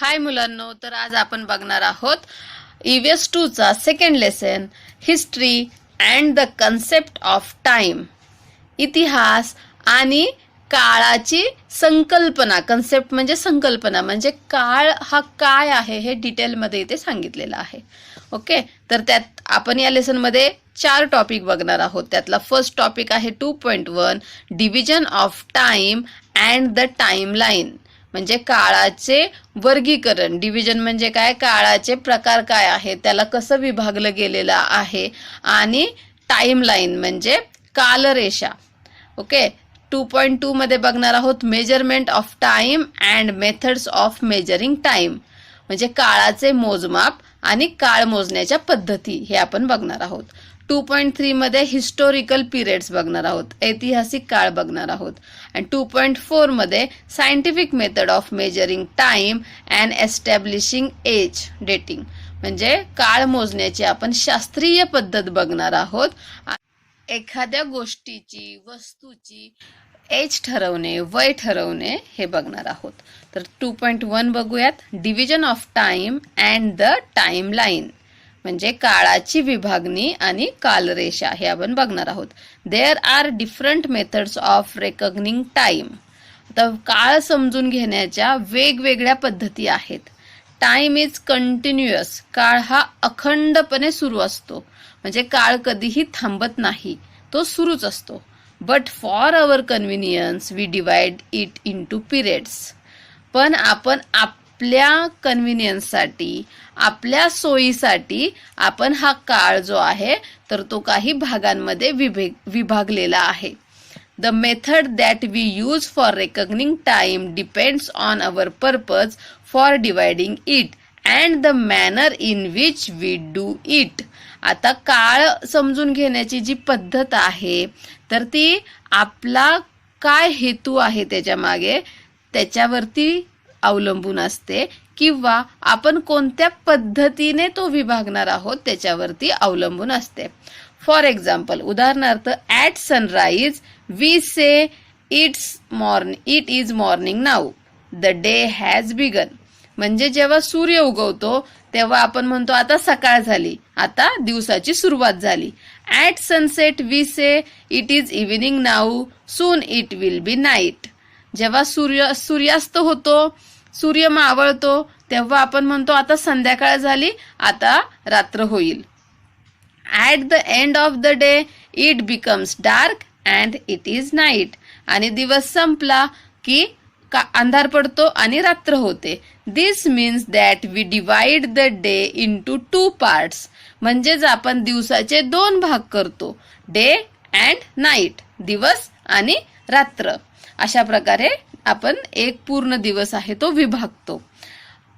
हाय मुलांनो, तर आज आपण बघणार आहोत EVS 2 चा second lesson history and the concept of time. इतिहास आणि काळाची संकल्पना. कन्सेप्ट म्हणजे संकल्पना, म्हणजे काळ हा काय आहे हे डिटेलमध्ये इथे सांगितलेलं आहे. ओके, तर त्यात आपण या लेसनमध्ये 4 टॉपिक बघणार आहोत. त्यातला फर्स्ट टॉपिक आहे 2.1 division of time and the timeline. म्हणजे काळाचे वर्गीकरण. डिव्हिजन म्हणजे काय, काळाचे प्रकार काय आहे, त्याला कसं विभागलं गेलेलं आहे. आणि टाइमलाईन म्हणजे कालरेषा. ओके, 2.2 मध्ये बघणार आहोत measurement of time and methods of measuring time. म्हणजे काळाचे मोजमाप आणि काळ मोजण्याच्या पद्धती हे आपण बघणार आहोत. 2.3 मध्ये हिस्टोरिकल पिरियड्स बघणार आहोत, ऐतिहासिक काळ बघणार आहोत. आणि 2.4 मध्ये scientific method of measuring time and establishing age dating. म्हणजे काळ मोजण्याची आपण शास्त्रीय पद्धत बघणार आहोत. एखाद्या गोष्टीची, वस्तूची एज ठरवणे, वय ठरवणे हे बघणार आहोत. तर 2.1 बघूयात. Division of time and the timeline म्हणजे काळाची विभागणी आणि कालरेषा हे आपण बघणार आहोत. There are different methods of recognizing time. आता काळ समजून घेण्याच्या वेगवेगळ्या पद्धती आहेत. Time is continuous. काळ हा अखंडपणे सुरू असतो, म्हणजे काळ कधीही थांबत नाही, तो सुरूच असतो. But for our convenience we divide it into periods. पण आपण आपल्या कन्व्हिनियन्ससाठी, आपल्या सोयीसाठी आपण हा काळ जो आहे तर तो काही भागांमध्ये विभागलेला आहे. The method that we use for reckoning time depends on our purpose for dividing it and the manner in which we do it. आता काळ समजून घेण्याची जी पद्धत आहे तर ती आपला काय हेतू आहे त्याच्या मागे त्याच्यावरती अवलंबून असते, किंवा आपण कोणत्या पद्धतीने तो विभागणार आहोत त्याच्यावरती अवलंबून असते. फॉर एक्झाम्पल, उदाहरणार्थ, at sunrise we say it is morning now, the day has begun. म्हणजे जेव्हा सूर्य उगवतो तेव्हा आपण म्हणतो आता सकाळ झाली, आता दिवसाची सुरुवात झाली. At sunset we say it is evening now, soon it will be night. जेव्हा सूर्यास्त होतो, सूर्य मावळतो, तेव्हा आपण म्हणतो आता संध्याकाळ झाली, आता रात्र होईल. At the end of the day it becomes dark and it is night. आणि दिवस संपला की अंधार पडतो आणि रात्र होते. This means that we divide the day into 2 parts. म्हणजेच आपण दिवसाचे 2 भाग करतो, डे अँड नाईट, दिवस आणि रात्र. अशा प्रकारे आपण एक पूर्ण दिवस आहे तो विभागतो.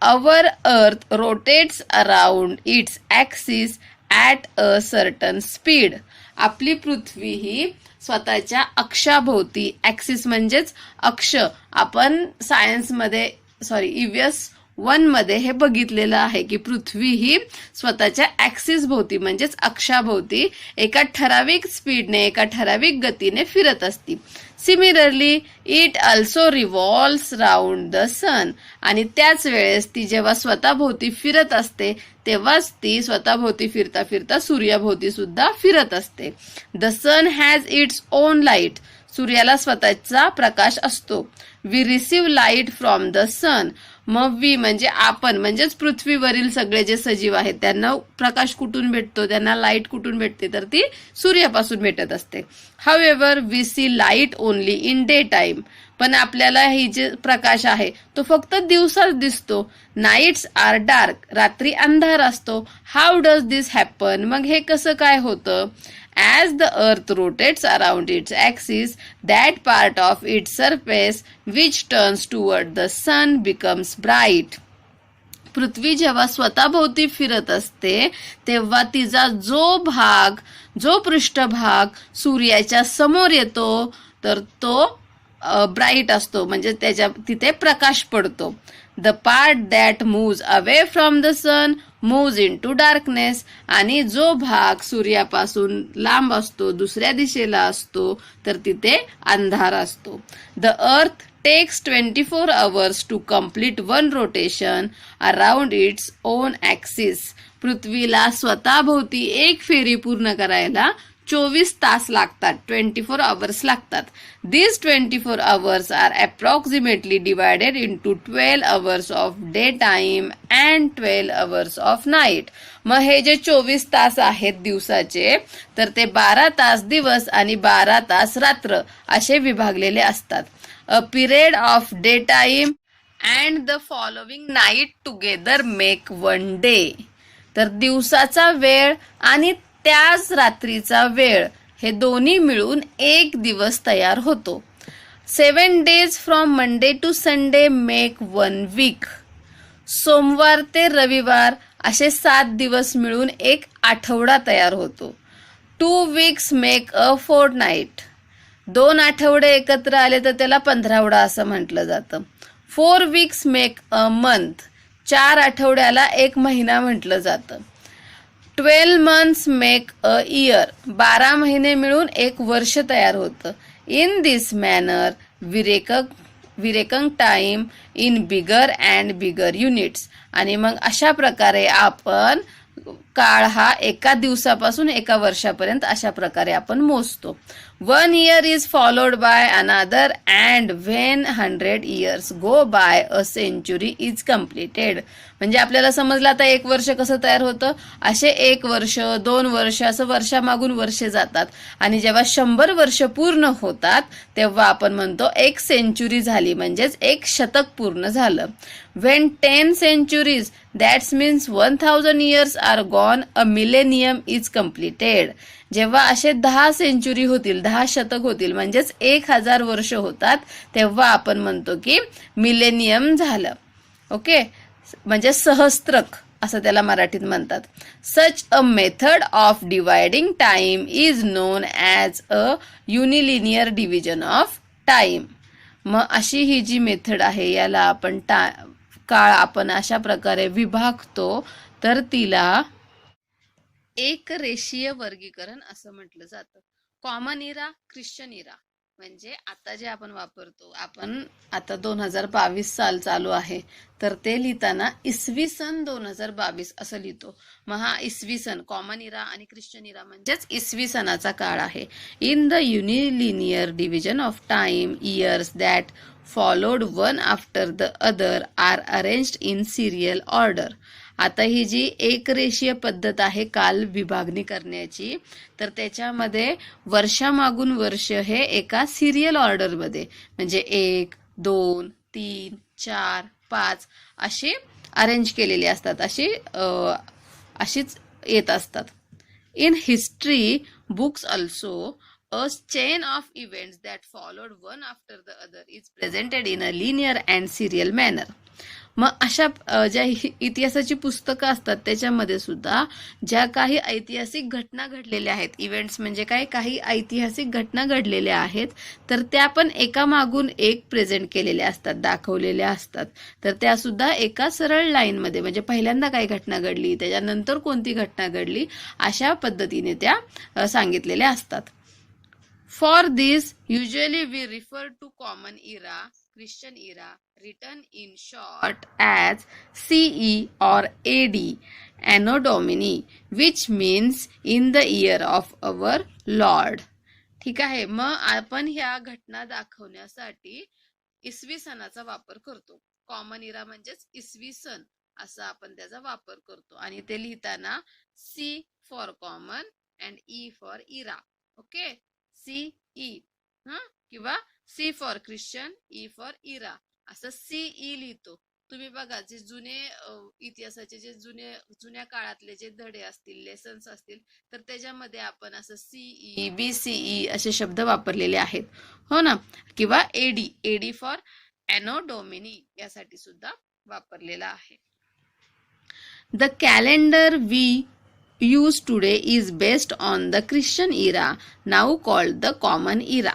अवर अर्थ rotates around its axis at a certain speed. आपली पृथ्वी ही स्वतःच्या अक्षाभोवती, ॲक्सिस म्हणजेच अक्ष, आपण सायन्समध्ये EVS 1 मध्ये हे बघितलेलं आहे की पृथ्वी ही स्वतःच्या ॲक्सिस भोवती म्हणजेच अक्षाभोवती एका ठराविक स्पीडने, एका ठराविक गतीने फिरत असते. Similarly it also revolves round the sun. आणि त्याच वेळेस ती जेव्हा स्वतःभोवती फिरत असते तेव्हाच ती स्वतःभोवती फिरता फिरता सूर्याभोवती सुद्धा फिरत असते. The sun has its own light. सूर्याला स्वतःचा प्रकाश असतो. We receive light from the sun. मग वी म्हणजे आपण, म्हणजेच पृथ्वीवरील सगळे जे सजीव आहेत त्यांना प्रकाश कुठून भेटतो, त्यांना लाईट कुठून भेटते, तर ती सूर्यापासून भेटत असते. However we see light only in day time. पण आपल्याला ही जे प्रकाश आहे तो फक्त दिवसाच दिसतो. Nights are dark. रात्री अंधार असतो. How does this happen. मग हे कसं काय होतं? As the earth rotates around its axis, that part of its surface which turns toward the sun becomes bright. पृथ्वी जेव्हा स्वतःभोवती फिरत असते तेव्हा तिचा जो पृष्ठभाग सूर्याच्या समोर येतो तर तो ब्राईट असतो, म्हणजे तिथे प्रकाश पडतो. The part that moves away from the sun moves into darkness. आणि जो भाग सूर्यापासून लांब असतो, दुसऱ्या दिशेला असतो, तर तिथे अंधार असतो. The earth takes 24 hours to complete one rotation around its own axis. पृथ्वीला स्वतःभोवती एक फेरी पूर्ण करायला 24 तास लागतात, 24 hours लागतात. These 24 hours are approximately divided into 12 hours of daytime and 12 hours of night. मग हे जे 24 तास आहेत दिवसाचे, तर ते 12 तास दिवस आणि 12 तास रात्र असे विभागलेले असतात. A period of daytime and the following night together make one day. तर दिवसाचा वेळ आणि त्याच रात्रीचा वेळ हे दोन्ही मिळून एक दिवस तयार होतो. 7 days from Monday to Sunday make 1 week. सोमवार ते रविवार असे 7 दिवस मिळून एक आठवडा तयार होतो. 2 weeks मेक अ फोर्टनाईट. 2 आठवडे एकत्र आले तर त्याला 15वडा असं म्हटलं जातं. 4 weeks मेक अ मंथ. 4 आठवड्याला 1 महिना म्हटलं जातं. 12 months मेक अ इयर. 12 महिने मिळून 1 वर्ष तयार होतं. In this manner we reckon time in bigger and bigger units. आणि मग अशा प्रकारे आपण काळ हा एका दिवसापासून एका वर्षापर्यंत अशा प्रकारे आपण मोजतो. 1 year is followed by another and when 100 years go by a century is completed. म्हणजे आपल्याला समजलं आता 1 वर्ष कसं तयार होतं. असे 1 वर्ष 2 वर्ष असं वर्षामागून वर्षे जातात आणि जेव्हा 100 वर्ष पूर्ण होतात तेव्हा आपण म्हणतो 1 सेंचुरी झाली, म्हणजेच 1 शतक पूर्ण झालं. When 10 centuries, that means 1000 years are gone, a millennium is completed. जेव्हा असे 10 सेंचुरी होतील, 10 शतक होतील, म्हणजेच 1000 वर्ष होतात, तेव्हा आपण म्हणतो की मिलेनियम झालं. ओके, म्हणजे सहस्त्रक असं त्याला मराठीत म्हणतात. Such a method of dividing time is known as a unilinear division of time. मग अशी ही जी मेथड आहे याला आपण काळ आपण अशा प्रकारे विभागतो तर तिला एक रेषीय वर्गीकरण असं म्हटलं जातं. कॉमन इरा, ख्रिश्चन इरा, म्हणजे आता जे आपण वापरतो, आपण आता 2022 साल चालू आहे तर ते लिहिताना इसवी सन 2022 असं लिहितो. मग हा इसवी सन, कॉमन इरा आणि ख्रिश्चन इरा म्हणजेच इसवी सनाचा काळ आहे. In the unilinear division of time, years that followed one after the other are arranged in serial order. आता ही जी एक रेषीय पद्धत आहे काल विभागणी करण्याची, तर त्याच्यामध्ये वर्षामागून वर्ष हे एका सिरियल ऑर्डरमध्ये म्हणजे 1, 2, 3, 4, 5 असे अरेंज केलेले असतात, अशीच येत असतात. In history books also a chain of events that followed one after the other is presented in a linear and serial manner. मग अशा ज्या इतिहासाची पुस्तकं असतात त्याच्यामध्ये सुद्धा ज्या काही ऐतिहासिक घटना घडलेल्या आहेत, इव्हेंट्स म्हणजे काय, काही ऐतिहासिक घटना घडलेल्या आहेत, तर त्या पण एकामागून एक प्रेझेंट केलेल्या असतात, दाखवलेल्या असतात. तर त्या सुद्धा एका सरळ लाईनमध्ये, म्हणजे पहिल्यांदा काही घटना घडली, त्याच्यानंतर कोणती घटना घडली, अशा पद्धतीने त्या सांगितलेल्या असतात. For this, usually we refer to common era, Christian era, written in short as CE or AD, Anno Domini, which means in the year of our Lord. ठीक आहे, मग आपण ह्या घटना दाखवण्यासाठी इसवी सणाचा वापर करतो. कॉमन इरा म्हणजेच इसवी सन असा आपण त्याचा वापर करतो आणि ते लिहिताना C for common and E for era. Okay, CE किंवा C for Christian, E for era असं CE लिहितो. तुम्ही बघा, जे जुने इतिहासाचे जे जुन्या काळातले जे धडे असतील, लेसन्स असतील, तर त्याच्यामध्ये आपण असं CE, BCE असे शब्द वापरलेले आहेत, हो ना. किंवा AD फॉर ॲनो डोमिनी यासाठी सुद्धा वापरलेला आहे. The calendar we used today is based on the Christian era, now called the common era.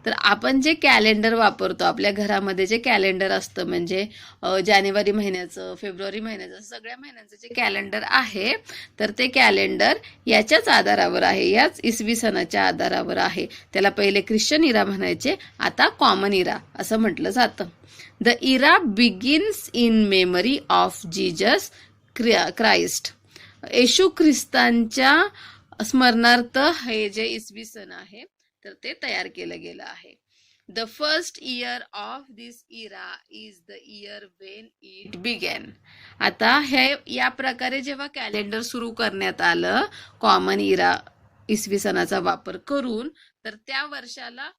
तर आपण जे कॅलेंडर वापरतो आपल्या घरामध्ये, जे कॅलेंडर असतं म्हणजे जानेवारी महिन्याचं, फेब्रुवारी महिन्याचं, सगळ्या महिन्यांचं जे कॅलेंडर आहे, तर ते कॅलेंडर याच्याच आधारावर आहे, याच इसवी सणाच्या आधारावर आहे. त्याला पहिले ख्रिश्चन इरा म्हणायचे, आता कॉमन इरा असं म्हटलं जातं. The era begins in memory of Jesus Christ. येशू ख्रिस्तांच्या स्मरणार्थ हे जे इसवी सन आहे तर ते तयार केलं गेलं आहे. The first year of this era is the year Wien it begin. आता हे या प्रकारे जेव्हा कॅलेंडर सुरू करण्यात आलं कॉमन इरा इसवी सणाचा वापर करून, तर त्या वर्षाला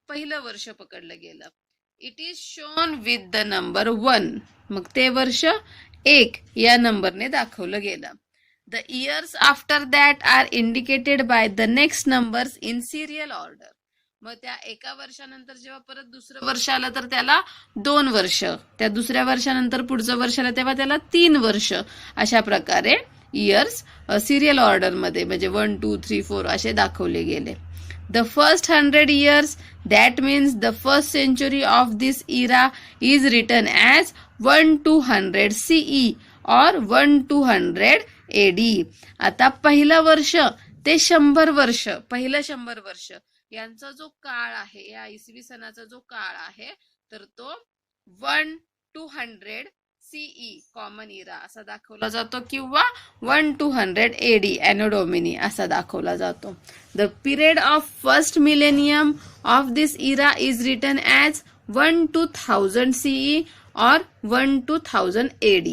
पहिलं वर्ष पकडलं गेलं. It is shown with the number 1. मग ते वर्ष 1 या नंबरने दाखवलं गेलं. The years after that are indicated by the next numbers in serial order. मग त्या एका वर्षानंतर जेव्हा परत दुसरं वर्ष आलं तर त्याला 2 वर्ष, त्या दुसऱ्या वर्षानंतर पुढचं वर्ष आलं तेव्हा त्याला 3 वर्ष. अशा प्रकारे इयर्स सिरियल ऑर्डरमध्ये म्हणजे 1, 2, 3, 4 असे दाखवले गेले. The first 100 years, that means the first century of this era is written as 1200 CE or 1200 AD. आता पहिलं वर्ष ते 100 वर्ष, पहिलं 100 वर्ष यांचा जो काळ आहे, या इसवी सणाचा जो काळ आहे, तर तो 1200 CE कॉमन इरा असा दाखवला जातो किंवा 1200 AD एनो डोमिनी असा दाखवला जातो. The period of first millennium of this era is written as 12,000 CE और 12,000 AD.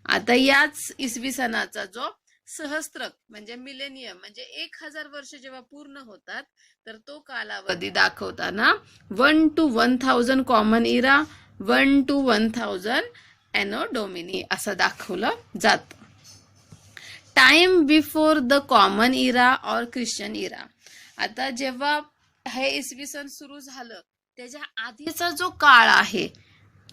आता याच इसवी सणाचा जो सहस्त्रक म्हणजे मिलेनियम म्हणजे 1000 वर्ष जेव्हा पूर्ण होतात तर तो कालावधी दाखवताना 1 to 1000 common era, 1 to 1000 Anno Domini असं दाखवलं जातं. Time before the common era और ख्रिश्चन इरा. आता जेव्हा हे इसवी सन सुरू झालं त्याच्या आधीचा जो काळ आहे,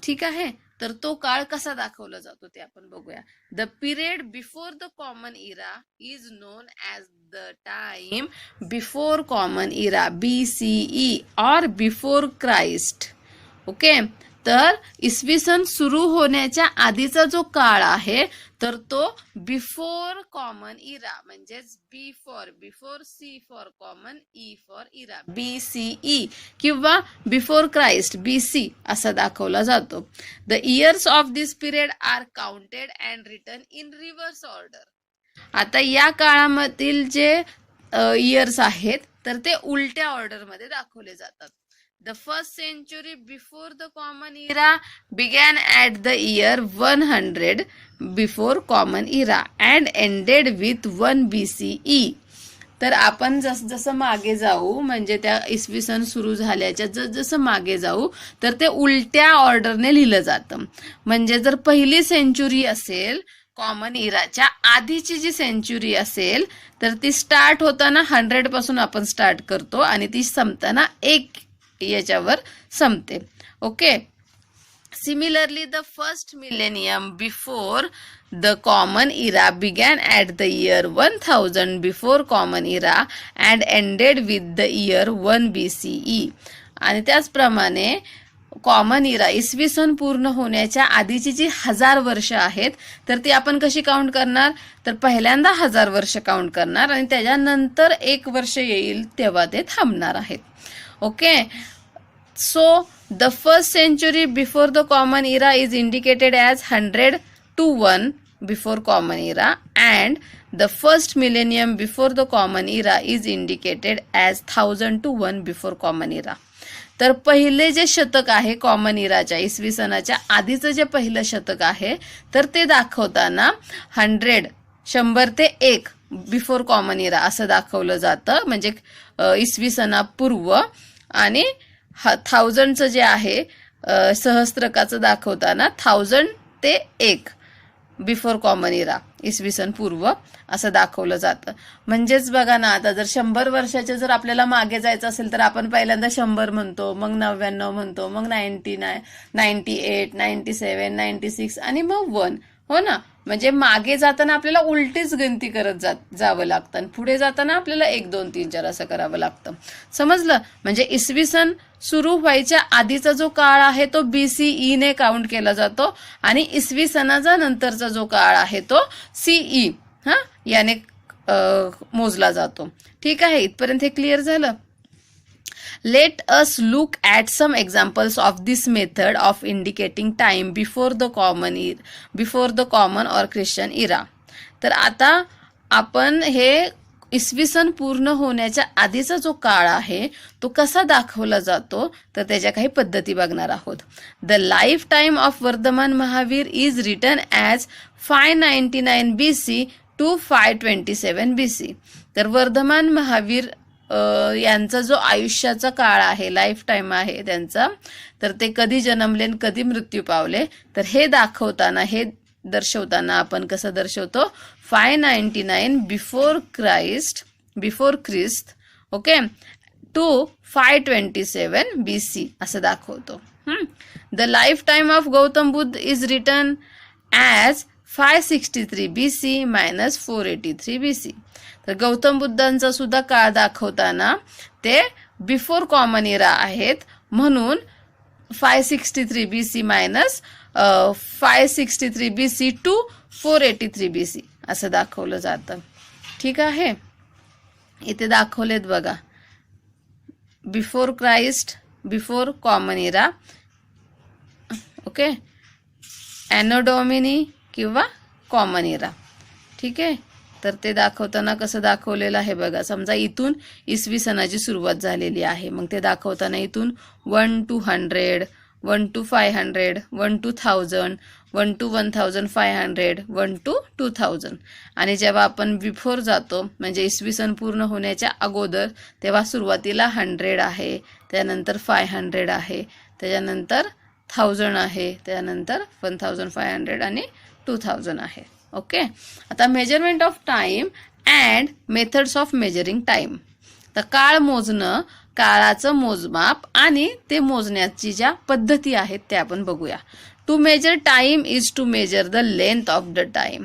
ठीक आहे, तर तो काळ कसा दाखवला जातो ते आपण बघूया. The period before the common Ira is known as the time before common Ira, BCE और बिफोर क्राइस्ट. ओके, तर इसवी सन सुरू होण्याच्या आधीचा जो काळ आहे तर तो बिफोर कॉमन इरा म्हणजेच before C for common, E for era, BCE किंवा बिफोर क्राइस्ट BC असा दाखवला जातो. The years of this period are counted and written in reverse order. आता या काळामधील जे इयर्स आहेत तर ते उलट्या ऑर्डरमध्ये दाखवले जातात. The first century before the common era began at the year 100 before common era and ended with 1 BCE. तर आपण जसं मागे जाऊ म्हणजे त्या इसवी सन सुरू झाल्याच्या जसं मागे जाऊ तर ते उलट्या ऑर्डरने लिहिलं जातं. म्हणजे जर पहिली सेंचुरी असेल कॉमन इराच्या आधीची जी सेंचुरी असेल तर ती स्टार्ट होताना 100 पासून आपण स्टार्ट करतो आणि ती संपताना 1 याच्यावर संपते. Okay, similarly the first millennium before the common Ira begin at the year 1000 before common Ira and ended with the year 1 BCE. आणि त्याचप्रमाणे कॉमन इरा इसवी सन पूर्ण होण्याच्या आधीची जी 1000 वर्ष आहेत तर ती आपण कशी काउंट करणार, तर पहिल्यांदा 1000 वर्ष काउंट करणार आणि त्याच्यानंतर 1 वर्ष येईल तेव्हा ते थांबणार आहेत. Okay, so the first century before the common era is indicated as 100 to 1 before common era and the first millennium before the common era is indicated as 1000 to 1 before common era. तर पहिले जे शतक आहे common इराच्या इसवी सणाच्या आधीचं जे पहिलं शतक आहे तर ते दाखवताना 100 ते 1 बिफोर कॉमन इरा असं दाखवलं जातं म्हणजे इसवी सणापूर्व आणि 1000चं जे आहे सहस्त्रकाचं दाखवताना 1000 ते 1 बिफोर कॉमन इरा इसवी सन पूर्व असं दाखवलं जातं. म्हणजेच बघा ना, आता जर 100 वर्षाच्या जर आपल्याला मागे जायचं असेल तर आपण पहिल्यांदा 100 म्हणतो, मग 99 म्हणतो, मग 99, 98, 97, 96 आणि मग 1. हो ना, म्हणजे मागे जाताना आपल्याला उलटीच गणती करत जावं लागतं आणि पुढे जाताना आपल्याला 1, 2, 3, 4 असं करावं लागतं. समजलं? म्हणजे इसवी सन सुरू व्हायच्या आधीचा जो काळ आहे तो BCE ने काउंट केला जातो आणि इसवी सनाचा नंतरचा जो काळ आहे तो CE याने मोजला जातो. ठीक आहे, इथपर्यंत हे क्लिअर झालं. Let us look at some examples of this method of indicating time before the common or Christian era. तर आता आपण हे इसवी सन पूर्ण होण्याच्या आधीचा जो काळ आहे तो कसा दाखवला जातो तर त्याच्या काही पद्धती बघणार आहोत. The life time of Vardhaman Mahavir is written as 599 BC to 527 BC. तर वर्धमान महावीर यांचा जो आयुष्याचा काळ आहे, लाईफ टाइम आहे त्यांचा, तर ते कधी जन्मले आणि कधी मृत्यू पावले, तर हे दाखवताना, हे दर्शवताना आपण कसं दर्शवतो, 599 before Christ okay to 527 BC असं दाखवतो. The life time of Gautam Buddha is written as 563 BC - 483 BC. तर गौतम बुद्धांचा सुद्धा काळ दाखवताना ते बिफोर कॉमन इरा आहेत, म्हणून 563 BC - 563 BC टू 483 BC असं दाखवलं जातं. ठीक आहे, इथे दाखवलेत बघा, before Christ, before common era, okay, anno domini किंवा कॉमन इरा. ठीक आहे, तर ते दाखवताना कसं दाखवलेलं आहे बघा. समजा इथून इसवी सनाची सुरुवात झालेली आहे, मग ते दाखवताना इथून 1 to 100, 1 to 500, 1 to 1000, 1 to 1500, 1 to 2000. आणि जेव्हा आपण बिफोर जातो म्हणजे इसवी सन पूर्ण होण्याच्या अगोदर, तेव्हा सुरुवातीला 100 आहे, त्यानंतर 500 आहे, त्याच्यानंतर 1000 आहे, त्यानंतर 1500 आणि 2000 आहे. ओके, आता measurement of time and methods of measuring time. तर काळ मोजणं, काळाचं मोजमाप आणि ते मोजण्याची ज्या पद्धती आहेत त्या आपण बघूया. To measure time is to measure the length of the time.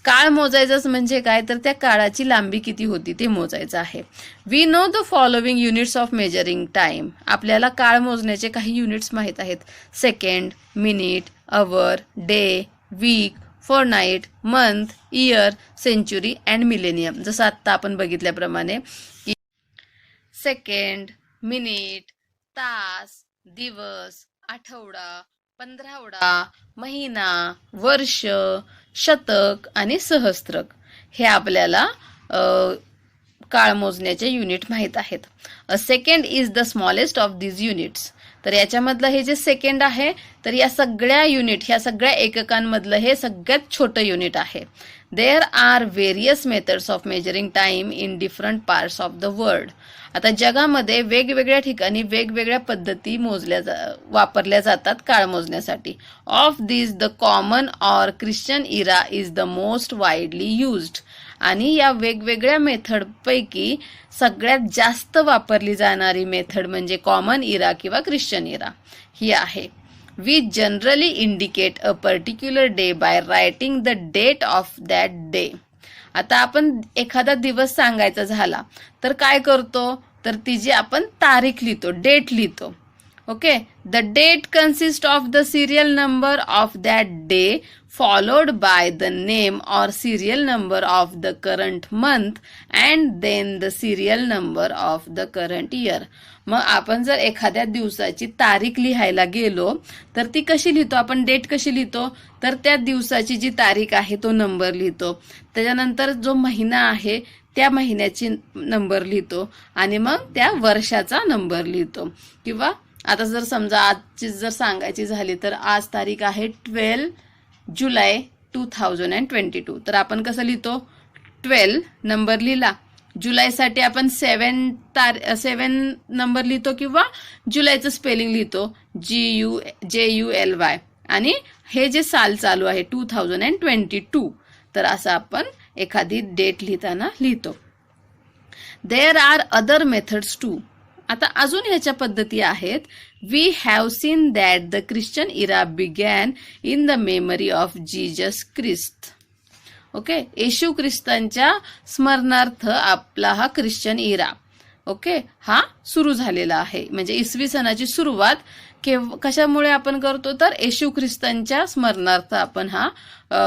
काळ मोजायचंच म्हणजे काय, तर त्या काळाची लांबी किती होती ते मोजायचं आहे. We know the following units of measuring time. आपल्याला काळ मोजण्याचे काही युनिट्स माहीत आहेत. Second, minute, hour, day, week, fortnight, month, year, century and millennium. जसं आत्ता आपण बघितल्याप्रमाणे की सेकंड, मिनिट, तास, दिवस, आठवडा, पंधरावडा, महिना, वर्ष, शतक आणि सहस्त्रक हे आपल्याला काळ मोजण्याचे युनिट माहीत आहेत. A second is the smallest of these units. तर याच्यामधलं हे जे सेकंड आहे, तर या सगळ्या युनिट, ह्या सगळ्या एककांमधलं हे सगळ्यात छोटं युनिट आहे. There are various methods of measuring time in different parts of the world. आता जगामध्ये वेगवेगळ्या ठिकाणी वेगवेगळ्या पद्धती वापरल्या जातात काळ मोजण्यासाठी. Of this the common or Christian Ira is the most widely used. आणि या वेगवेगळ्या मेथडपैकी सगळ्यात जास्त वापरली जाणारी मेथड म्हणजे कॉमन इरा किंवा ख्रिश्चन इरा ही आहे. We generally indicate a particular day by writing the date of that day. आता आपण एखादा दिवस सांगायचा झाला तर काय करतो, तर तिची आपण तारीख लिहितो, डेट लिहितो. Okay, the date consist of the serial number of that day followed by the name or serial number of the current month and then the serial number of the current year. मग आपण जर एखाद्या दिवसाची तारीख लिहायला गेलो तर ती कशी लिहितो आपण, डेट कशी लिहितो, तर त्या दिवसाची जी तारीख आहे तो नंबर लिहितो, त्याच्यानंतर जो महिना आहे त्या महिन्याची नंबर लिहितो आणि मग त्या वर्षाचा नंबर लिहितो. किंवा आता जर समजा आजची जर सांगायची झाली तर आज तारीख आहे 12 जुलै 2022. तर आपण कसं लिहितो, 12 नंबर लिहिला, जुलैसाठी आपण 7 नंबर लिहितो किंवा जुलैचं स्पेलिंग लिहितो JULY आणि हे जे साल चालू आहे 2022, तर असं आपण एखादी डेट लिहिताना लिहितो. There are other methods too. आता अजून ह्याच्या पद्धती आहेत. We have seen that the Christian era began in the memory of Jesus Christ. Okay, येशू ख्रिस्तांच्या स्मरणार्थ आपला हा ख्रिश्चन इरा. ओके, हा सुरू झालेला आहे. म्हणजे इसवी सनाची सुरुवात कशामुळे आपण करतो, तर येशू ख्रिस्तांच्या स्मरणार्थ आपण हा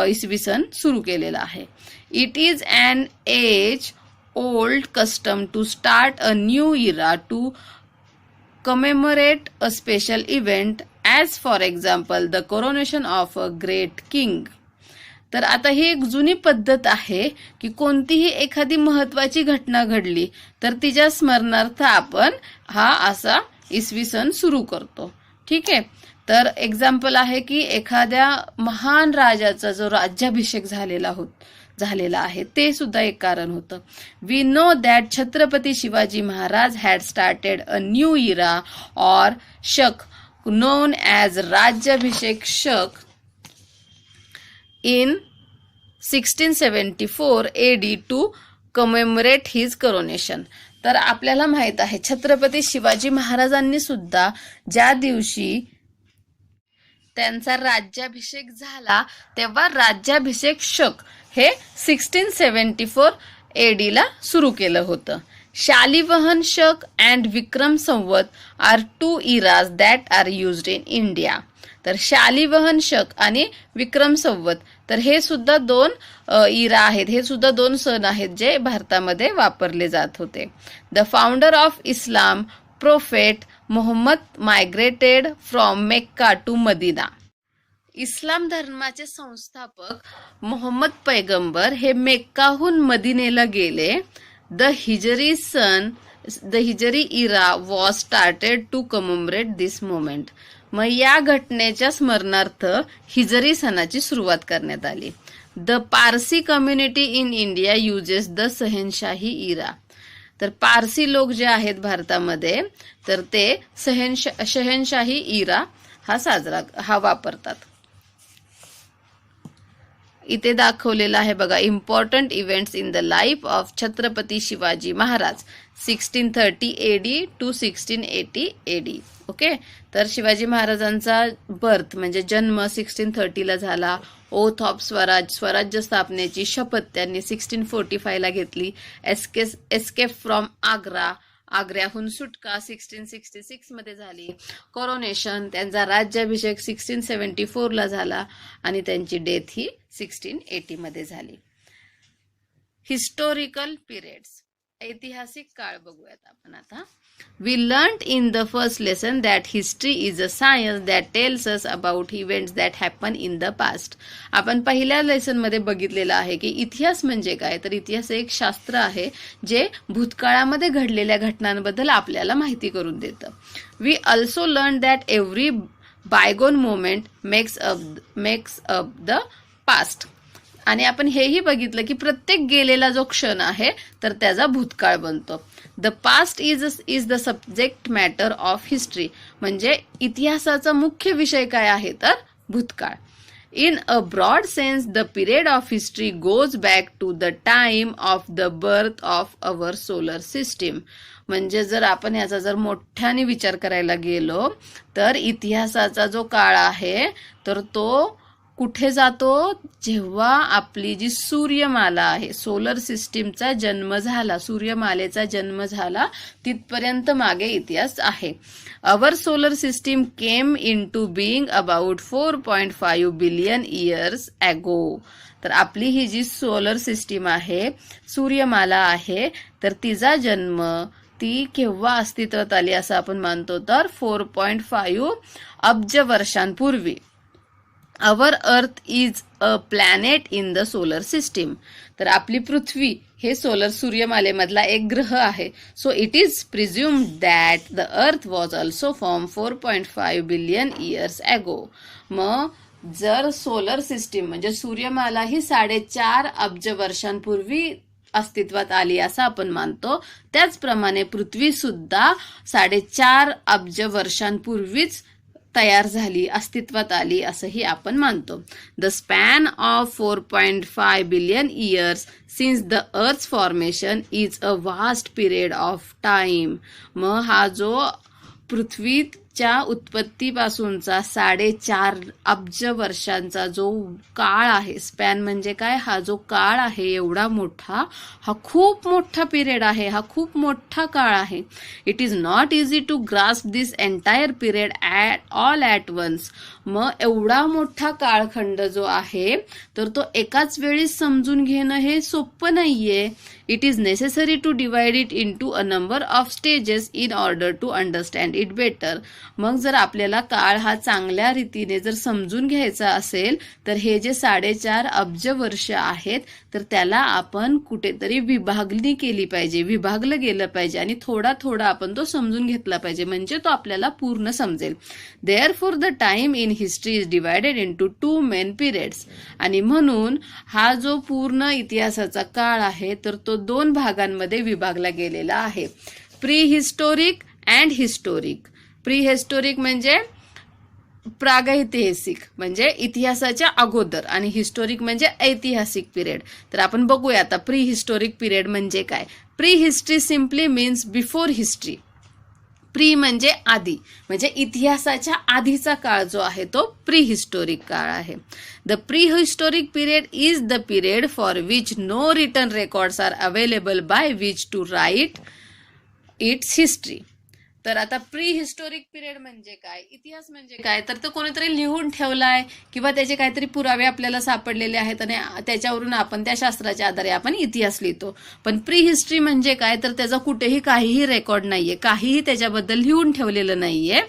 इसवी सन सुरू केलेला आहे. It is an age old custom to start a new era to commemorate a special event as for example the coronation of a great king. तर आता ही एक जुनी पद्धत आहे की कोणतीही एखादी महत्वाची घटना घडली तर तिच्या स्मरणार्थ आपण हा असा इसवी सन सुरू करतो. ठीक आहे. तर एक्झाम्पल आहे की एखाद्या महान राजाचा जो राज्याभिषेक झालेला आहे ते सुद्धा एक कारण होतं. We know that Chhatrapati Shivaji Maharaj had started a new era or Shaka known as Rajyabhishek Shaka in 1674 AD to commemorate his coronation. तर आपल्याला माहित आहे छत्रपती शिवाजी महाराजांनी सुद्धा ज्या दिवशी त्यांचा राज्याभिषेक झाला तेव्हा राज्याभिषेक शक हे 1674 AD ला सुरू केलं होतं. Shalivahan Shaka and Vikram Samvat are two eras that are used in India. तर शालिवाहन शक आणि विक्रम संवत तर हे सुद्धा दोन इरा आहेत, हे सुद्धा दोन सण आहेत जे भारतामध्ये वापरले जात होते. The founder of Islam Prophet Mohammed migrated from Mecca to Medina. इस्लाम धर्माचे संस्थापक मोहम्मद पैगंबर हे मेक्काहून मदिनेला गेले. The Hijri era was started to commemorate this moment. मग या घटनेच्या स्मरणार्थ हिजरी सणाची सुरुवात करण्यात आली. The Parsi community in India uses the Shahenshahi era. तर पारसी लोक जे आहेत भारतामध्ये तर ते शहनशाही इरा हा वापरतात. इथे दाखवलेला आहे बघा, important events in the life of Chhatrapati Shivaji Maharaj 1630 AD to 1680 AD. Okay. तर शिवाजी महाराजांचा बर्थ म्हणजे जन्म 1630 ला झाला. ओथ ऑफ स्वराज्य स्थापनेची शपथ त्यांनी 1645 ला घेतली. एस्केप फ्रॉम आग्र्याहून सुटका 1666 मध्ये झाली. कोरोनेशन त्यांचा राज्याभिषेक 1674 ला झाला आणि त्यांची डेथ ही 1680 मध्ये झाली. हिस्टोरिकल पिरियड्स, ऐतिहासिक काळ बघूयात आपण आता. We learned in the first lesson that history is a science that tells us about events that happen in the past. आपण पहिल्या लेसन मध्ये बघितलेलं आहे की इतिहास म्हणजे काय, तर इतिहास एक शास्त्र आहे जे भूतकाळामध्ये घडलेल्या घटनांबद्दल आपल्याला माहिती करून देतं. We also learned that every bygone moment makes up the past. आणि आपण हेही बघितलं की प्रत्येक गेलेला जो क्षण आहे तर त्याचा भूतकाळ बनतो. The past is the subject matter of history. म्हणजे इतिहासाचा मुख्य विषय काय आहे तर भूतकाळ. In a broad sense the period of history goes back to the time of the birth of our solar system. म्हणजे जर आपण याचा जर मोठ्याने विचार करायला गेलो तर इतिहासाचा जो काळ आहे तर तो कुठे जातो, जेव्हा आपली जी सूर्यमाला आहे सोलर सिस्टीमचा जन्म झाला, सूर्यमालेचा जन्म झाला तिथपर्यंत मागे इतिहास आहे. Our solar system came into being about 4.5 billion years ago. तर आपली ही जी सोलर सिस्टीम आहे, सूर्यमाला आहे, तर तिचा जन्म ती केव्हा अस्तित्वात आली असं आपण मानतो तर 4.5 अब्ज वर्षांपूर्वी. Our earth is a planet in the solar system. तर आपली पृथ्वी हे सूर्यमालेमधला एक ग्रह आहे. So it is presumed that the earth was also form 4.5 billion years ago. मग जर सोलर सिस्टीम म्हणजे सूर्यमाला ही 4.5 अब्ज वर्षांपूर्वी अस्तित्वात आली असं आपण मानतो, त्याचप्रमाणे पृथ्वी सुद्धा 4.5 अब्ज वर्षांपूर्वीच तयार झाली, अस्तित्वात आली असंही आपण मानतो. The span of 4.5 billion years since the earth formation is a vast period of time. मग हा जो पृथ्वी च्या उत्पत्तीपासूनचा 4.5 अब्ज वर्षांचा जो काळ आहे, स्पॅन म्हणजे काय, हा जो काळ आहे एवढा मोठा, हा खूप मोठा पिरियड आहे, हा खूप मोठा काळ आहे. It is not easy to grasp this entire period all at once. मग एवढा मोठा काळखंड जो आहे तर तो एकाच वेळी समजून घेणं हे सोपं नाहीये. It is necessary to divide it into a number of stages in order to understand it better. मग जर आपल्याला काळ हा चांगल्या रीतीने जर समजून घ्यायचा असेल तर हे जे 4.5 अब्ज वर्ष आहेत तर त्याला आपण कुठेतरी विभागणी केली पाहिजे, विभागलं गेलं पाहिजे आणि थोडा थोडा आपण तो समजून घेतला पाहिजे, म्हणजे तो आपल्याला पूर्ण समजेल. Therefore the time in history is divided into 2 main periods. आणि म्हणून हा जो पूर्ण इतिहासाचा काळ आहे तर तो 2 भागांमध्ये विभागला गेलेला आहे. Pre historic and historic. Pre historic म्हणजे प्रागैतिहासिक म्हणजे इतिहासाच्या अगोदर, आणि हिस्टोरिक म्हणजे ऐतिहासिक पिरियड. तर आपण बघूया आता प्री हिस्टोरिक पिरियड म्हणजे काय. Pre history simply means before history. Pre म्हणजे आधी, म्हणजे इतिहासाच्या आधीचा काळ जो आहे तो प्री हिस्टोरिक काळ आहे. The prehistoric period is the period for which no written records are available by which to write its history. तर आता प्री हिस्टोरिक पिरियड म्हणजे काय, इतिहास म्हणजे काय, तर तो कोणीतरी लिहून ठेवलाय किंवा त्याचे काहीतरी पुरावे आपल्याला सापडलेले आहेत आणि त्याच्यावरून आपण त्या शास्त्राच्या आधारे आपण इतिहास लिहितो. पण प्री हिस्ट्री म्हणजे काय, तर त्याचा कुठेही काहीही रेकॉर्ड नाहीये, काहीही त्याच्याबद्दल लिहून ठेवलेलं नाहीये,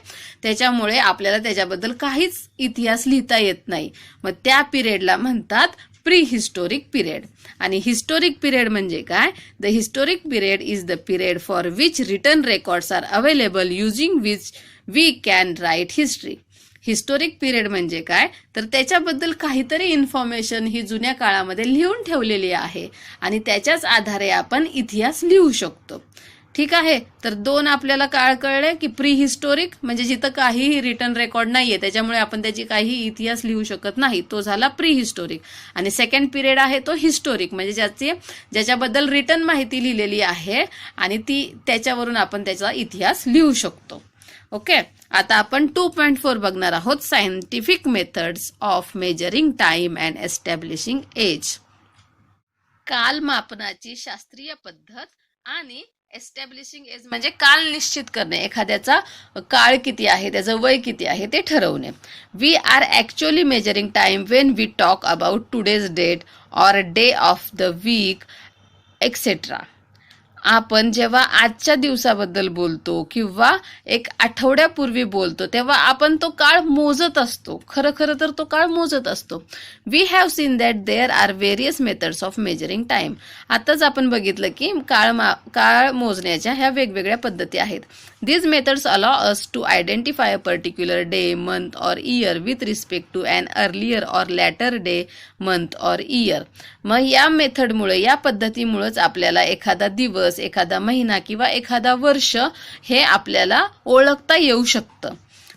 त्याच्यामुळे आपल्याला त्याच्याबद्दल काहीच इतिहास लिहिता येत नाही. मग त्या पिरियडला म्हणतात प्री हिस्टोरिक पिरियड. आणि हिस्टोरिक पिरियड म्हणजे काय, the historic period is the period for which written records are available using which we can write history. Historic period म्हणजे काय, तर त्याच्याबद्दल काहीतरी इन्फॉर्मेशन ही जुन्या काळामध्ये लिहून ठेवलेली आहे आणि त्याच्याच आधारे आपण इतिहास लिहू शकतो. ठीक आहे, तर 2 आपल्याला काळ कळले की प्री हिस्टोरिक म्हणजे जिथं काहीही रिटन रेकॉर्ड नाहीये, त्याच्यामुळे आपण त्याची काही इतिहास लिहू शकत नाही, तो झाला प्री हिस्टोरिक. आणि सेकंड पिरियड आहे तो हिस्टोरिक, म्हणजे ज्याच्याबद्दल रिटन माहिती लिहिलेली आहे आणि त्याच्यावरून आपण त्याचा इतिहास लिहू शकतो. ओके, आता आपण 2.4 बघणार आहोत, scientific methods of measuring time and establishing age. कालमापनाची शास्त्रीय पद्धत आणि एस्टॅब्लिशिंग एज म्हणजे काल निश्चित करणे, एखाद्याचा काळ किती आहे, त्याचं वय किती आहे ते ठरवणे. We are actually measuring time when we talk about today's date or day of the week etcetera. आपण जेव्हा आजच्या दिवसाबद्दल बोलतो किंवा एक आठवड्यापूर्वी बोलतो तेव्हा आपण तो काळ मोजत असतो, खरं तर तो काळ मोजत असतो. We have seen that there are various methods of measuring time. आताच आपण बघितलं की काळ मोजण्याच्या ह्या वेगवेगळ्या पद्धती आहेत. These methods allow us to identify a particular day, month or year with respect to an earlier or later day, month or year. मग या मेथडमुळे, या पद्धतीमुळेच आपल्याला एखादा दिवस, एखादा महिना किंवा एखादा वर्ष हे आपल्याला ओळखता येऊ शकतं.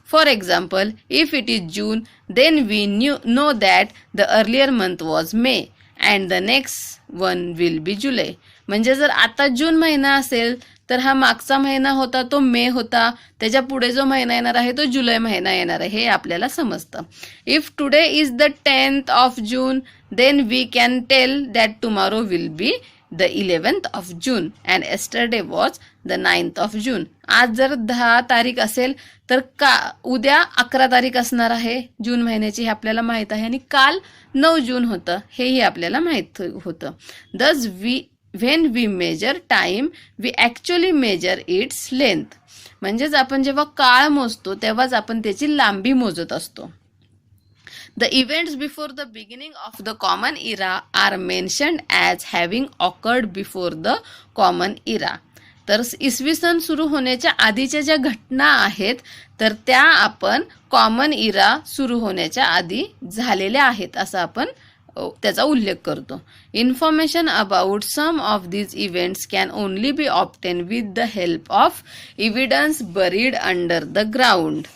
For example, if it is June then we know that the earlier month was May and the next one will be July. म्हणजे जर आता जून महिना असेल तर हा मागचा महिना होता तो मे होता, त्याच्या पुढे जो महिना येणार आहे तो जुलै महिना येणार आहे, हे आपल्याला समजतं. If today is the 10th of June then we can tell that tomorrow will be the 11th of June and yesterday was the 9th of June. आज जर 10 तारीख असेल तर उद्या 11 तारीख असणार आहे जून महिन्याची, हे आपल्याला माहित आहे, आणि काल 9 जून होतं हेही आपल्याला माहित होतं. Thus when we measure time we actually measure its length. म्हणजेच आपण जेव्हा काळ मोजतो तेव्हाच आपण त्याची लांबी मोजत असतो. The events before the beginning of the common era are mentioned as having occurred before the common era. तर इसवी सन सुरू होण्याच्या आधीच्या ज्या घटना आहेत तर त्या आपण कॉमन इरा सुरू होण्याच्या आधी झालेल्या आहेत असं आपण त्याचा उल्लेख करतो. Information about some of these events can only be obtain with the help of evidence buried under the ground.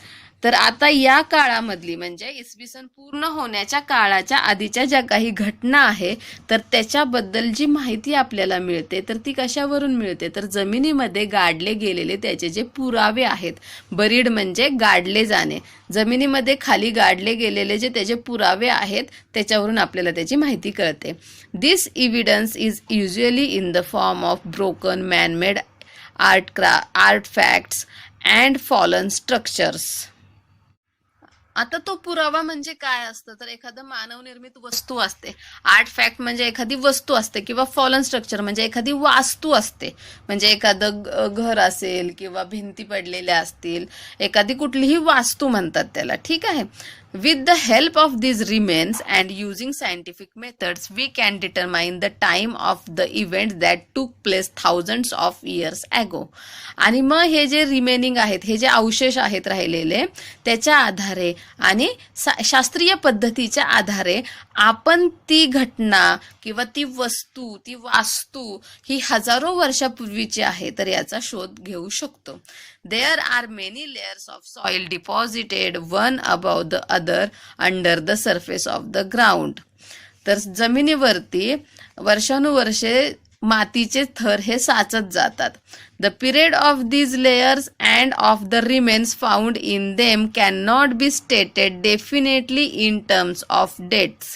तर आता या काळामधली म्हणजे इसवी सन पूर्ण होण्याच्या काळाच्या आधीच्या ज्या काही घटना आहे तर त्याच्याबद्दल जी माहिती आपल्याला मिळते तर ती कशावरून मिळते तर जमिनीमध्ये गाडले गेलेले त्याचे जे पुरावे आहेत. बरीड म्हणजे गाडले जाणे, जमिनीमध्ये खाली गाडले गेलेले जे त्याचे पुरावे आहेत त्याच्यावरून आपल्याला त्याची माहिती कळते. This evidence is usually in the form of broken manmade artefacts and fallen structures. आता तो पुरावा म्हणजे काय असतं तर एखादं मानवनिर्मित वस्तू असते, आर्ट फॅक्ट म्हणजे एखादी वस्तू असते, किंवा फॉलन स्ट्रक्चर म्हणजे एखादी वास्तू असते, म्हणजे एखादं घर असेल किंवा भिंती पडलेल्या असतील, एखादी कुठलीही वास्तू म्हणतात त्याला. ठीक आहे. With the help of these remains and using scientific methods, we can determine the time of the event that took place thousands of years ago. आणि मग हे जे रिमेनिंग आहेत, हे जे अवशेष आहेत राहिलेले, त्याच्या आधारे आणि शास्त्रीय पद्धतीच्या आधारे आपण ती घटना किंवा ती वस्तू, ती वास्तू ही हजारो वर्षापूर्वीची आहे तर याचा शोध घेऊ शकतो. There are many layers of soil deposited one above the other under the surface of the ground. तर जमिनीवरती वर्षानुवर्षे मातीचे थर हे साचत जातात. The period of these layers and of the remains found in them cannot be stated definitely in terms of dates.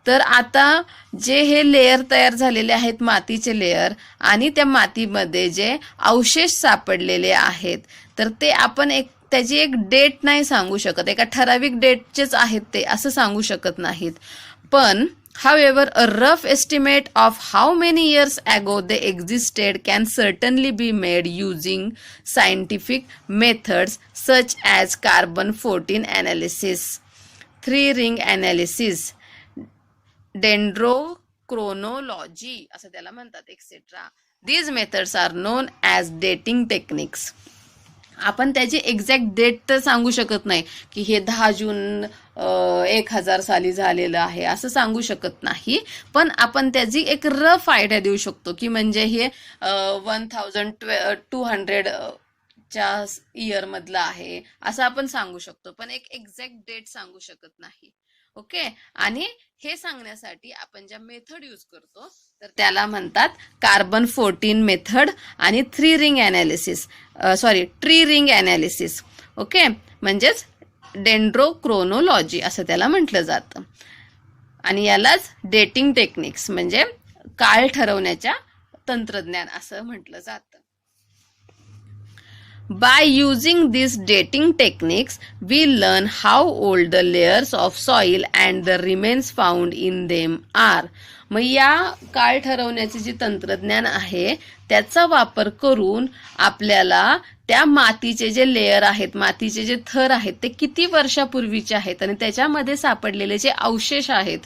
तर आता जे हे लेयर तयार झालेले आहेत, मातीचे लेयर, आणि त्या मातीमध्ये जे अवशेष सापडलेले आहेत तर ते आपण त्याची एक डेट नाही सांगू शकत, एका ठराविक डेटचेच आहेत ते असं सांगू शकत नाहीत. पण however, a rough estimate of how many years ago they existed can certainly be made using scientific methods such as carbon-14 analysis, 3-ring analysis, dendrochronology असं त्याला म्हणतात, etcetera. These methods are known as dating techniques. आपण त्याची exact date तर सांगू शकत नाही की हे 10 जून 1000 साली झालेलं आहे असं सांगू शकत नाही, पण आपण त्याची एक रफ आयडिया देऊ शकतो की म्हणजे हे 1200 च्या इयर मधलं आहे असं आपण सांगू शकतो, पण एक एक्झॅक्ट डेट सांगू शकत नाही. ओके. आणि हे सांगण्यासाठी आपण ज्या मेथड यूज करतो तर त्याला म्हणतात कार्बन-14 मेथड आणि ट्री रिंग अनालिसिस. ओके. म्हणजेच डेंड्रोक्रोनोलॉजी असं त्याला म्हटलं जातं. आणि यालाच डेटिंग टेक्निक्स म्हणजे काळ ठरवण्याच्या तंत्रज्ञान असं म्हटलं जातं. By using these dating techniques, we learn how old the layers of soil and the remains found in them are. मग या काळ ठरवण्याचे जे तंत्रज्ञान आहे त्याचा वापर करून आपल्याला त्या मातीचे जे लेयर आहेत, मातीचे जे थर आहेत ते किती वर्षापूर्वीचे आहेत आणि त्याच्यामध्ये सापडलेले जे अवशेष आहेत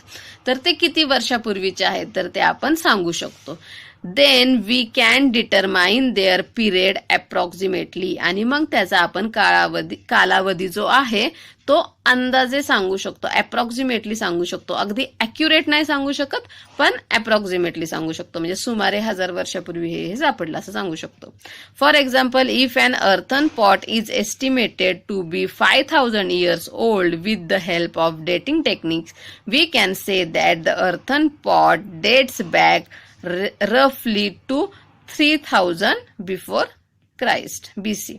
तर ते किती वर्षापूर्वीचे आहेत तर ते आपण सांगू शकतो. Then we can determine their period approximately. आणि मग त्याचा आपण कालावधी जो आहे तो अंदाजे सांगू शकतो, अप्रॉक्सिमेटली सांगू शकतो. अगदी ॲक्युरेट नाही सांगू शकत पण अप्रॉक्सिमेटली सांगू शकतो, म्हणजे सुमारे 1000 वर्षापूर्वी हे सापडलं असं सांगू शकतो. For example, if an earthen pot is estimated to be 5000 years old with the help of dating techniques, we can say that the earthen pot dates back roughly to 3000 before Christ BC.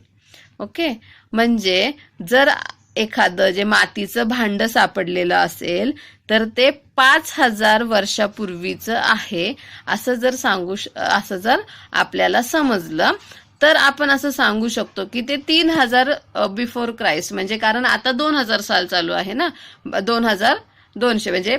Okay. म्हणजे जर एखादं जे मातीचं भांड सापडलेलं असेल तर ते 5000 वर्षापूर्वीचं आहे असं जर आपल्याला समजलं तर आपण असं सांगू शकतो की ते 3000 बिफोर क्राइस्ट, म्हणजे कारण आता 2000 साल चालू आहे ना, 2200 म्हणजे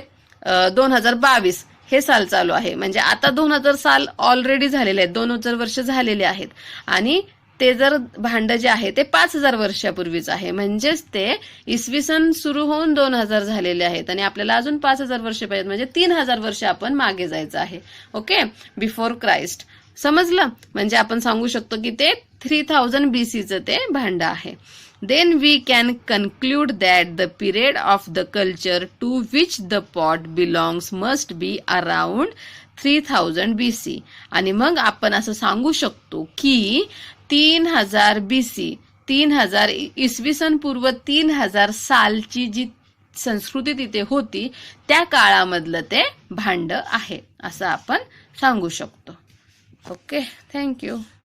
2022 हे साल चालू आहे, म्हणजे आता 2000 साल ऑलरेडी झालेले आहेत, 2000 वर्ष झालेले आहेत. आणि ते जर भांड जे आहे ते 5000 वर्षापूर्वीच आहे, म्हणजेच ते इसवी सन सुरू होऊन 2000 झालेले आहेत आणि आपल्याला अजून 5000 वर्ष पाहिजेत, म्हणजे 3000 वर्ष आपण मागे जायचं आहे. ओके. Before Christ. समजलं? म्हणजे आपण सांगू शकतो की ते 3000 BCचं ते भांड आहे. Then we can conclude that the period of the culture to which the pot belongs must be around 3000 BC. आणि मग आपण असं सांगू शकतो की 3000 BC इसवी सन पूर्व 3000 सालची जी संस्कृती तिथे होती त्या काळामधलं ते भांड आहे असं आपण सांगू शकतो. Okay, thank you.